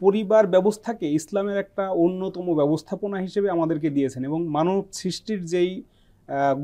পরিবার ব্যবস্থাকে ইসলামের একটা অন্যতম ব্যবস্থাপনা হিসেবে আমাদেরকে দিয়েছেন এবং মানব সৃষ্টির যেই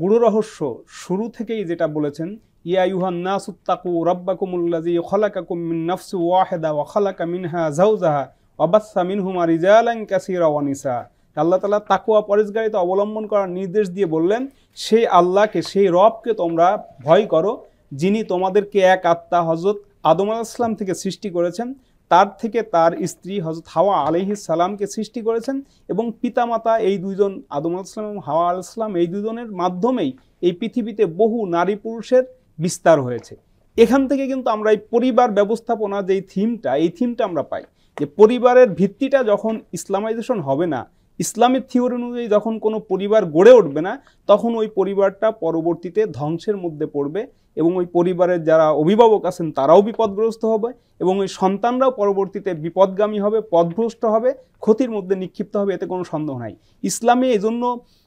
গূঢ় রহস্য শুরু থেকেই যেটা বলেছেন, ইয়া আইয়ুহান নাসু তাকু রাব্বাকুমুল্লাযী খালাকাকুম মিন নাফসিন ওয়াহিদা ওয়া খালাকা মিনহা যাওজাহা ওয়া বাসসা মিনহুমা রিজালান কাসীরা ওয়া নিসা। আল্লাহ তাআলা তাকওয়া পরহেজগারিতা অবলম্বন করার নির্দেশ দিয়ে বললেন, সেই আল্লাহকে, সেই রবকে তোমরা ভয় করো, যিনি তোমাদেরকে এক আত্মা হযরত আদম আলাইহিস সালাম থেকে সৃষ্টি করেছেন, তার থেকে তার স্ত্রী হযরত হাওয়া আলাইহিস সালামকে সৃষ্টি করেছেন এবং পিতামাতা এই দুইজন, আদম আলাইহিস সালাম এবং হাওয়া আলাইহিস সালাম, এই দুজনের মাধ্যমেই এই পৃথিবীতে বহু নারী পুরুষের বিস্তার হয়েছে। এখান থেকে কিন্তু আমরা এই পরিবার ব্যবস্থাপনা যেই থিমটা, এই থিমটা আমরা পাই যে পরিবারের ভিত্তিটা যখন ইসলামাইজেশন হবে না, ইসলামের থিওরি অনুযায়ী যখন কোনো পরিবার গড়ে উঠবে না, তখন ওই পরিবারটা পরবর্তীতে ধ্বংসের মধ্যে পড়বে এবং ওই পরিবারের যারা অভিভাবক আছেন তারাও বিপদগ্রস্ত হবে এবং ওই সন্তানরাও পরবর্তীতে বিপদগামী হবে, পথভ্রষ্ট হবে, ক্ষতির মধ্যে নিক্ষিপ্ত হবে, এতে কোনো সন্দেহ নাই। ইসলামে এই জন্য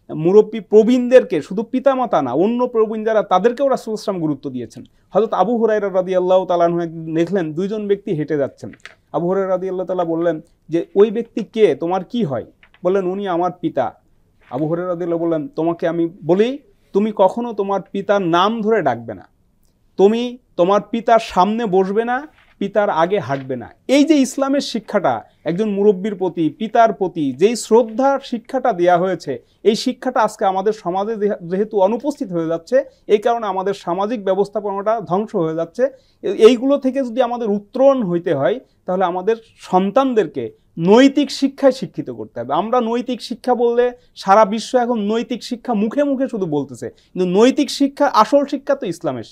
মুরব্বী প্রবীণদেরকে, শুধু পিতামাতা না, অন্য প্রবীণ যারা, তাদেরকেও রাসূল সাল্লাল্লাহু আলাইহি ওয়াসাল্লাম গুরুত্ব দিয়েছেন। হযরত আবু হুরায়রা রাদিয়াল্লাহু তাআলা আনহু দেখলেন দুইজন ব্যক্তি হেঁটে যাচ্ছেন। আবু হুরায়রা রাদিয়াল্লাহু তাআলা বললেন যে, ওই ব্যক্তি কে, তোমার কি হয়? বললেন, উনি আমার পিতা। আবু হুরায়রা রাদিয়াল্লাহু বললেন, তোমাকে আমি বলি, তুমি কখনো তোমার পিতার নাম ধরে ডাকবে না, তুমি তোমার পিতার সামনে বসবে না, পিতার আগে হাঁটবে না। এই যে ইসলামের শিক্ষাটা, একজন মুরব্বীর প্রতি, পিতার প্রতি যেই শ্রদ্ধার শিক্ষাটা দেওয়া হয়েছে, এই শিক্ষাটা আজকে আমাদের সমাজে যেহেতু অনুপস্থিত হয়ে যাচ্ছে, এই কারণে আমাদের সামাজিক ব্যবস্থাপনাটা ধ্বংস হয়ে যাচ্ছে। এইগুলো থেকে যদি আমাদের উত্তরণ হইতে হয়, তাহলে আমাদের সন্তানদেরকে নৈতিক শিক্ষায় শিক্ষিত করতে হবে। আমরা নৈতিক শিক্ষা বললে সারা বিশ্ব এখন নৈতিক শিক্ষা মুখে মুখে শুধু বলতেছে, কিন্তু নৈতিক শিক্ষা, আসল শিক্ষা তো ইসলামের শিক্ষা।